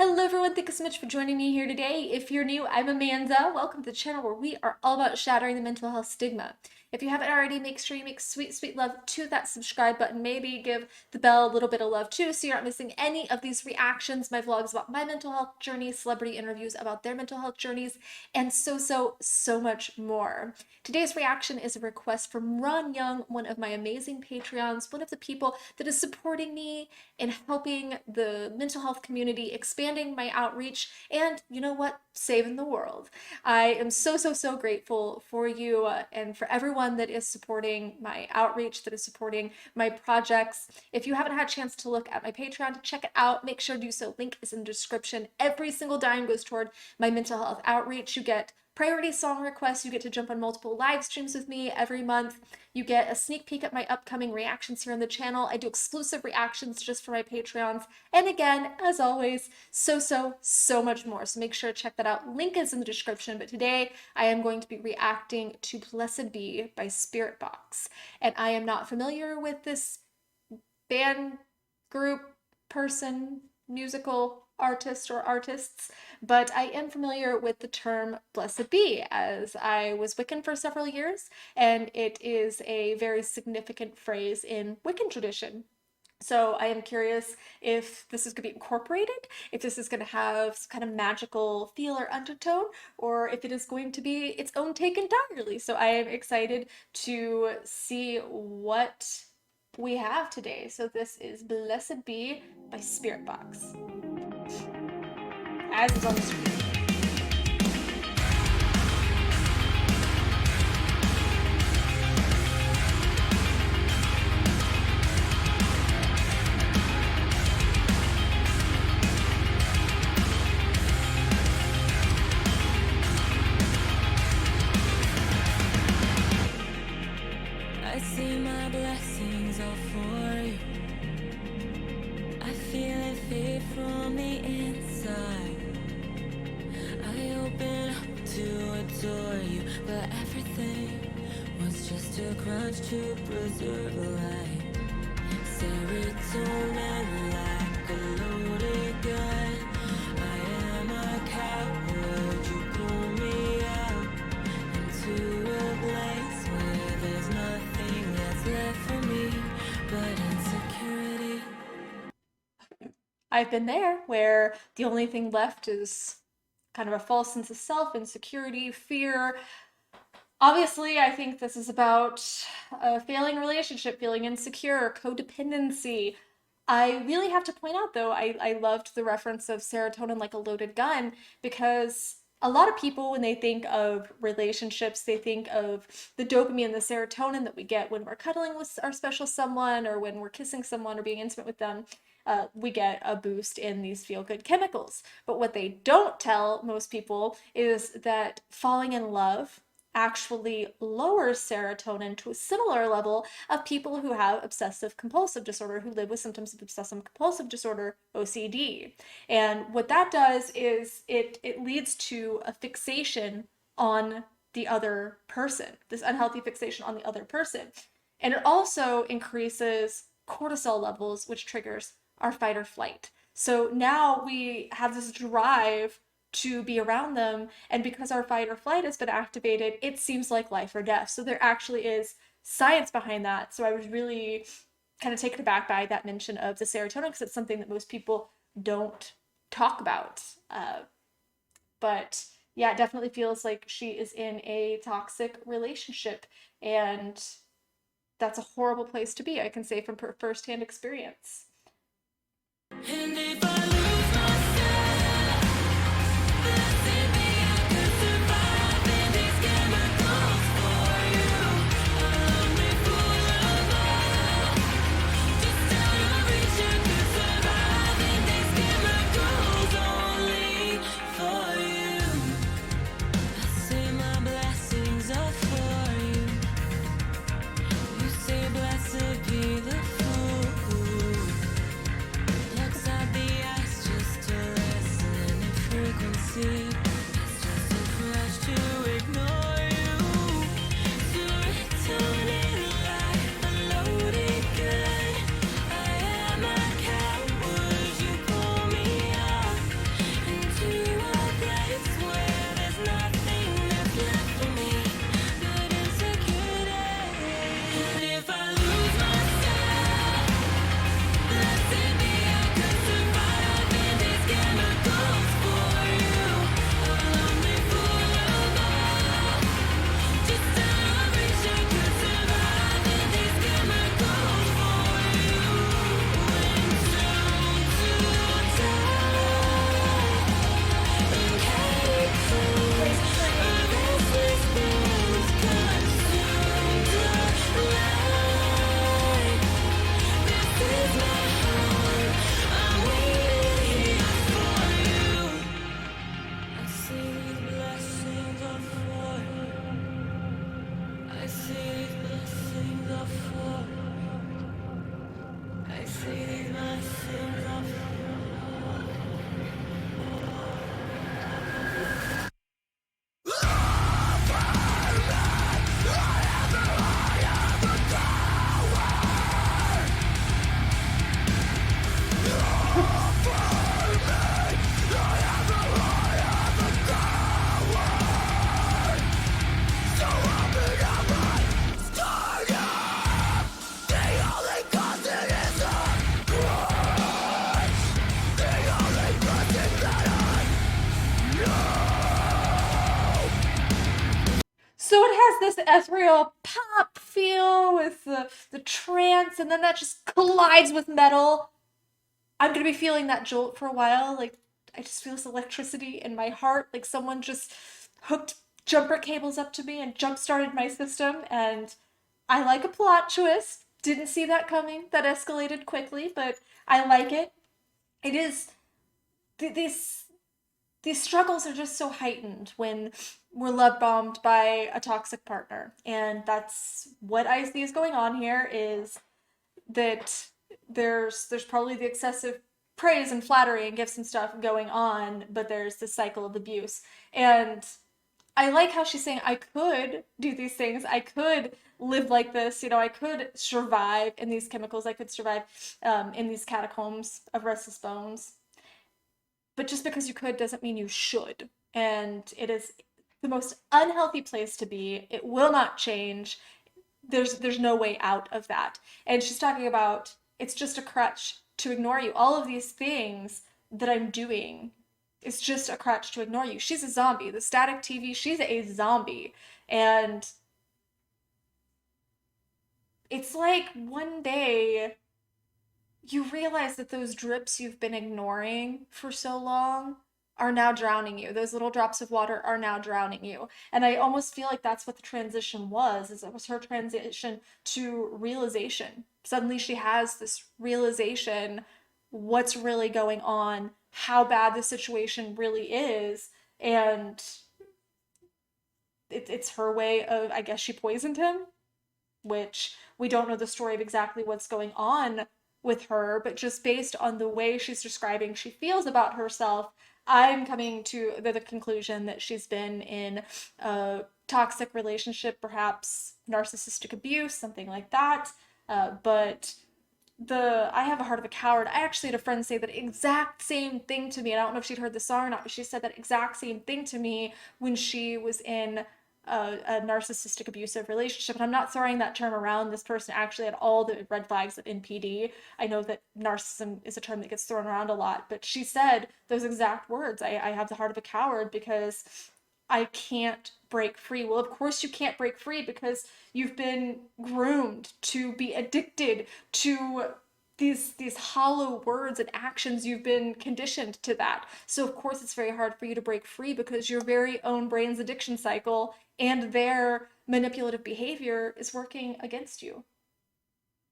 Hello everyone, thank you so much for joining me here today. If you're new, I'm Amanda. Welcome to the channel where we are all about shattering the mental health stigma. If you haven't already, make sure you make sweet, sweet love to that subscribe button. Maybe give the bell a little bit of love too so you're not missing any of these reactions, my vlogs about my mental health journey, celebrity interviews about their mental health journeys, and so much more. Today's reaction is a request from Ron Young, one of my amazing Patreons, one of the people that is supporting me in helping the mental health community, expanding my outreach, and you know what? Saving the world. I am so grateful for you and for everyone that is supporting my outreach, that is supporting my projects. If you haven't had a chance to look at my Patreon to check it out, make sure to do so. Link is in the description. Every single dime goes toward my mental health outreach. You get priority song requests, you get to jump on multiple live streams with me every month, you get a sneak peek at my upcoming reactions here on the channel. I do exclusive reactions just for my Patreons, and again, as always, so much more, so make sure to check that out. Link is in the description. But today I am going to be reacting to Blessed Be by Spiritbox, and I am not familiar with this band, group, person, musical artist or artists, but I am familiar with the term Blessed Be, as I was Wiccan for several years, and it is a very significant phrase in Wiccan tradition. So I am curious if this is going to be incorporated, if this is going to have some kind of magical feel or undertone, or if it is going to be its own take entirely. So I am excited to see what we have today. So this is Blessed Be by Spiritbox, as is on the screen. I see my blessings all for you. I feel it fade from the inside. I open up to adore you, but everything was just a crutch to preserve a life. Serotonin like a loaded gun. I am a coward, you pull me out into a place where there's nothing that's left for me but insecurity. I've been there, where the only thing left is kind of a false sense of self, insecurity, fear. Obviously, I think this is about a failing relationship, feeling insecure, codependency. I really have to point out, though, I loved the reference of serotonin like a loaded gun, because a lot of people, when they think of relationships, they think of the dopamine and the serotonin that we get when we're cuddling with our special someone, or when we're kissing someone or being intimate with them. We get a boost in these feel-good chemicals. But what they don't tell most people is that falling in love actually lowers serotonin to a similar level of people who have obsessive compulsive disorder, who live with symptoms of obsessive compulsive disorder, OCD. And what that does is it leads to a fixation on the other person, this unhealthy fixation on the other person. And it also increases cortisol levels, which triggers our fight or flight. So now we have this drive to be around them, and because our fight or flight has been activated, it seems like life or death. So there actually is science behind that. So I was really kind of taken aback by that mention of the serotonin, because it's something that most people don't talk about. But yeah, it definitely feels like she is in a toxic relationship, and that's a horrible place to be, I can say from firsthand experience. And if I lose myself, blessed be I could survive in these chemicals for you. Only full of love, just out of reach I could survive in these chemicals only for you. I say my blessings are for you. You say blessed be the fool. Looks at the this ethereal pop feel with the trance, and then that just collides with metal. I'm gonna be feeling that jolt for a while. Like, I just feel this electricity in my heart, like someone just hooked jumper cables up to me and jump started my system. And I like a plot twist. Didn't see that coming. That escalated quickly, but I like it. It is these struggles are just so heightened when we're love bombed by a toxic partner, and that's what I see is going on here. Is that there's probably the excessive praise and flattery and gifts and stuff going on, but there's this cycle of abuse. And I like how she's saying, I could do these things, I could live like this, I could survive in these chemicals, I could survive in these catacombs of restless bones. But just because you could doesn't mean you should. And it is the most unhealthy place to be. It will not change. There's no way out of that. And she's talking about it's just a crutch to ignore you. All of these things that I'm doing is just a crutch to ignore you. She's a zombie. The static TV, she's a zombie. And it's like one day you realize that those drips you've been ignoring for so long are now drowning you. Those little drops of water are now drowning you. And I almost feel like that's what the transition was, is it was her transition to realization. Suddenly she has this realization what's really going on, how bad the situation really is, and it's her way of, I guess she poisoned him, which we don't know the story of exactly what's going on with her, but just based on the way she's describing she feels about herself, I'm coming to the conclusion that she's been in a toxic relationship, perhaps narcissistic abuse, something like that. But I have a heart of a coward. I actually had a friend say that exact same thing to me, and I don't know if she'd heard the song or not, but she said that exact same thing to me when she was in a narcissistic abusive relationship. And I'm not throwing that term around. This person actually had all the red flags of NPD. I know that narcissism is a term that gets thrown around a lot, but she said those exact words. I have the heart of a coward because I can't break free. Well, of course you can't break free because you've been groomed to be addicted to these hollow words and actions. You've been conditioned to that. So of course it's very hard for you to break free because your very own brain's addiction cycle and their manipulative behavior is working against you.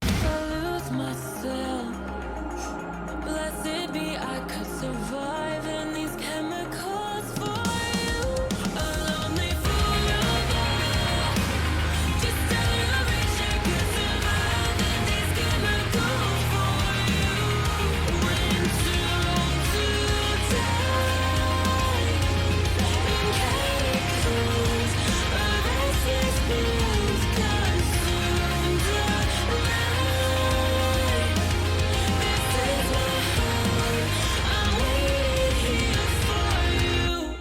I lose myself. Blessed be, I could survive in these chemicals for you. A lonely forever. Just out of reach, I could survive in these chemicals for you. Winter to die in catacombs of restless bones consumed alive. This is my heart. I'm waiting here for you.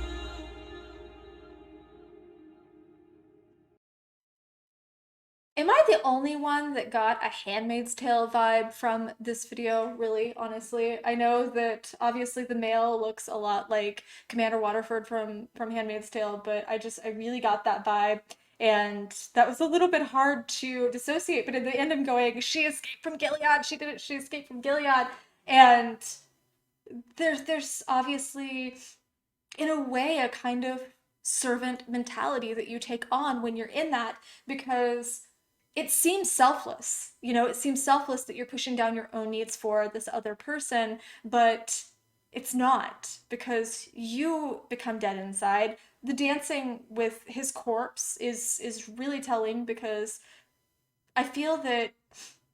Am I the only one that got a Handmaid's Tale vibe from this video, really, honestly? I know that obviously the male looks a lot like Commander Waterford from Handmaid's Tale, but I really got that vibe. And that was a little bit hard to dissociate, but in the end I'm going, she escaped from Gilead, she did it, she escaped from Gilead. And there's obviously in a way a kind of servant mentality that you take on when you're in that, because it seems selfless. It seems selfless that you're pushing down your own needs for this other person, but it's not, because you become dead inside. The dancing with his corpse is really telling, because I feel that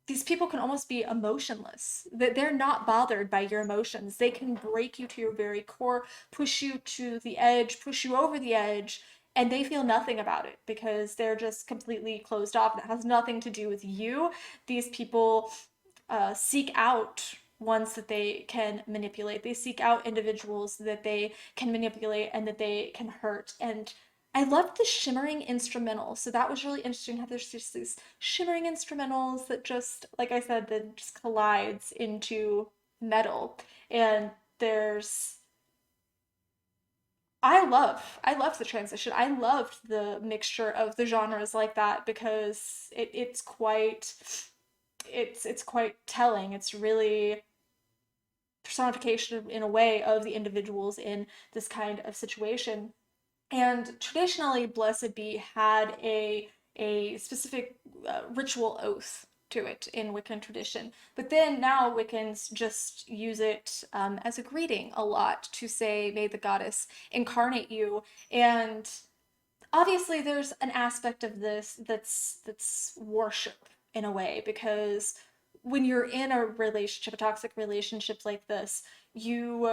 these people can almost be emotionless, that they're not bothered by your emotions. They can break you to your very core, push you to the edge, push you over the edge, and they feel nothing about it because they're just completely closed off. That has nothing to do with you. These people seek out ones that they can manipulate. They seek out individuals that they can manipulate and that they can hurt. And I loved the shimmering instrumentals. So that was really interesting how there's just these shimmering instrumentals that just, like I said, that just collides into metal. And there's I love the transition. I loved the mixture of the genres like that because it's quite telling. It's really personification in a way of the individuals in this kind of situation. And traditionally, Blessed Be had a specific ritual oath to it in Wiccan tradition. But then now Wiccans just use it as a greeting a lot to say, may the goddess incarnate you. And obviously there's an aspect of this that's worship in a way, because when you're in a relationship, a toxic relationship like this, you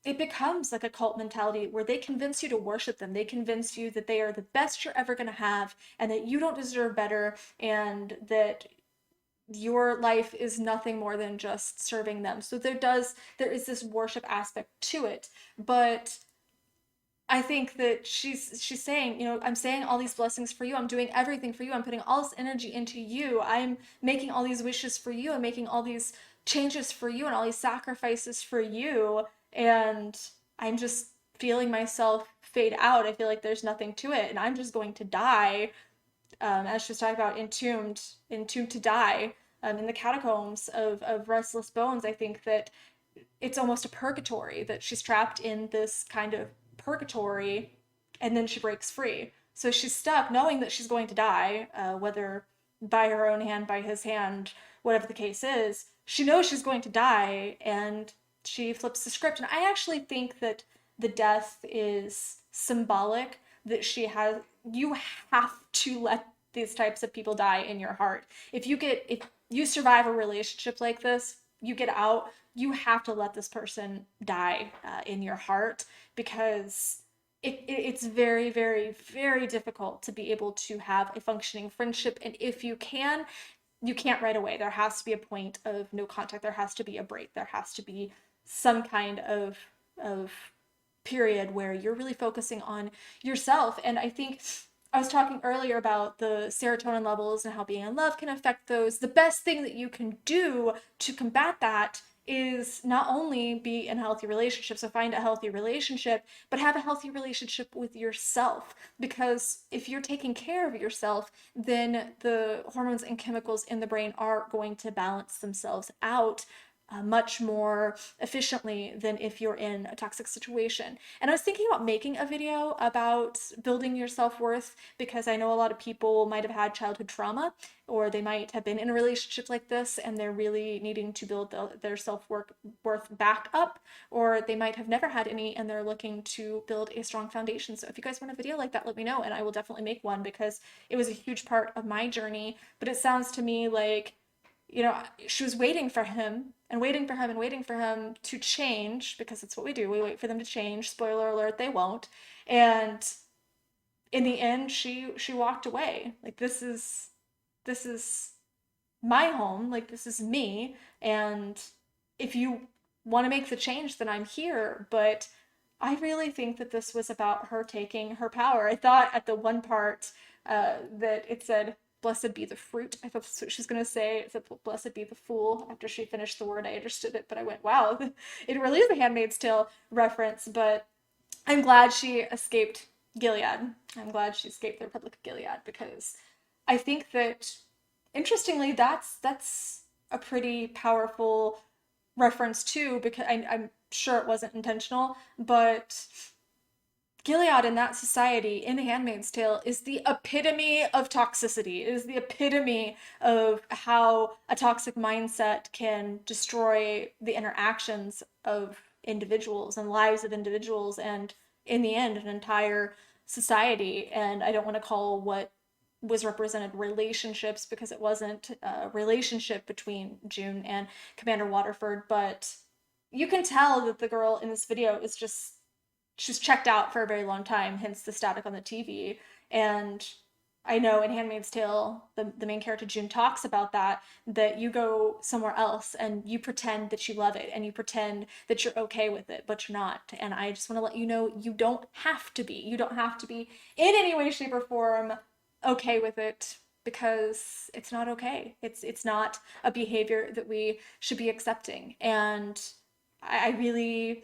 it becomes like a cult mentality where they convince you to worship them. They convince you that they are the best you're ever going to have and that you don't deserve better and that your life is nothing more than just serving them. So there is this worship aspect to it. But I think that she's saying, you know, I'm saying all these blessings for you. I'm doing everything for you. I'm putting all this energy into you. I'm making all these wishes for you. I'm making all these changes for you and all these sacrifices for you. And I'm just feeling myself fade out. I feel like there's nothing to it, and I'm just going to die. As she's talking about entombed to die. In the catacombs of Restless Bones, I think that it's almost a purgatory, that she's trapped in this kind of purgatory and then she breaks free. So she's stuck knowing that she's going to die, whether by her own hand, by his hand, whatever the case is. She knows she's going to die and she flips the script. And I actually think that the death is symbolic, that you have to let these types of people die in your heart. If you survive a relationship like this, you get out, you have to let this person die in your heart, because it's very, very, very difficult to be able to have a functioning friendship. And if you can't right away. There has to be a point of no contact. There has to be a break. There has to be some kind of period where you're really focusing on yourself. And I think I was talking earlier about the serotonin levels and how being in love can affect those. The best thing that you can do to combat that is not only be in a healthy relationship, so find a healthy relationship, but have a healthy relationship with yourself. Because if you're taking care of yourself, then the hormones and chemicals in the brain are going to balance themselves out much more efficiently than if you're in a toxic situation. And I was thinking about making a video about building your self-worth, because I know a lot of people might have had childhood trauma, or they might have been in a relationship like this and they're really needing to build their self-worth back up, or they might have never had any and they're looking to build a strong foundation. So if you guys want a video like that, let me know and I will definitely make one, because it was a huge part of my journey. But it sounds to me like, you know, she was waiting for him and waiting for him and waiting for him to change, because it's what we do. We wait for them to change. Spoiler alert, they won't. And in the end, she walked away. Like, this is my home. Like, this is me. And if you want to make the change, then I'm here. But I really think that this was about her taking her power. I thought at the one part that it said, blessed be the fruit. I thought that's what she's going to say. It said, blessed be the fool. After she finished the word, I understood it, but I went, wow, it really is a Handmaid's Tale reference. But I'm glad she escaped Gilead. I'm glad she escaped the Republic of Gilead, because I think that, interestingly, that's a pretty powerful reference too, because I'm sure it wasn't intentional, but Gilead in that society, in The Handmaid's Tale, is the epitome of toxicity. It is the epitome of how a toxic mindset can destroy the interactions of individuals and lives of individuals, and in the end, an entire society. And I don't want to call what was represented relationships, because it wasn't a relationship between June and Commander Waterford, but you can tell that the girl in this video is just, she's checked out for a very long time, hence the static on the TV. And I know in Handmaid's Tale, the main character June talks about that you go somewhere else and you pretend that you love it and you pretend that you're okay with it, but you're not. And I just want to let you know, you don't have to be. You don't have to be in any way, shape, or form okay with it, because it's not okay. It's not a behavior that we should be accepting. And I really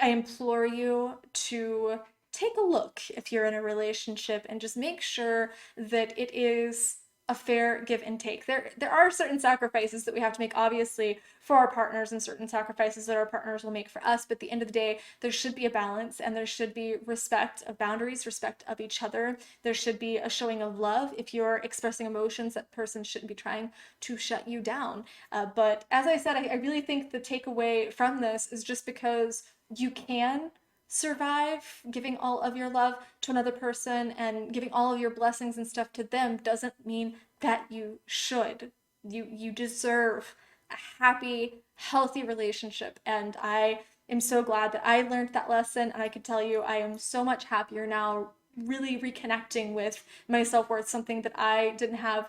I implore you to take a look if you're in a relationship and just make sure that it is a fair give and take. There are certain sacrifices that we have to make, obviously, for our partners, and certain sacrifices that our partners will make for us. But at the end of the day, there should be a balance, and there should be respect of boundaries, respect of each other. There should be a showing of love. If you're expressing emotions, that person shouldn't be trying to shut you down. But as I said, I really think the takeaway from this is just because you can survive giving all of your love to another person and giving all of your blessings and stuff to them doesn't mean that you should. You deserve a happy, healthy relationship, and I am so glad that I learned that lesson, and I can tell you I am so much happier now, really reconnecting with my self-worth, something that I didn't have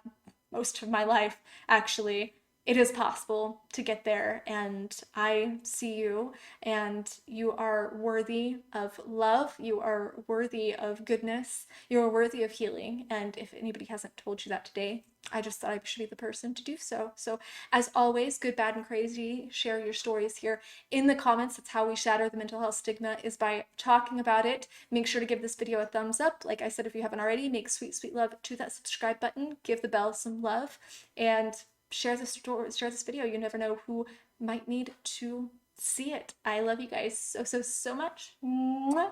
most of my life, actually. It is possible to get there, and I see you, and you are worthy of love. You are worthy of goodness. You are worthy of healing. And if anybody hasn't told you that today, I just thought I should be the person to do so. So, as always, good, bad, and crazy, share your stories here in the comments. That's how we shatter the mental health stigma, is by talking about it. Make sure to give this video a thumbs up. Like I said, if you haven't already, make sweet, sweet love to that subscribe button. Give the bell some love, and share this story, share this video. You never know who might need to see it. I love you guys so, so, so much. Mwah.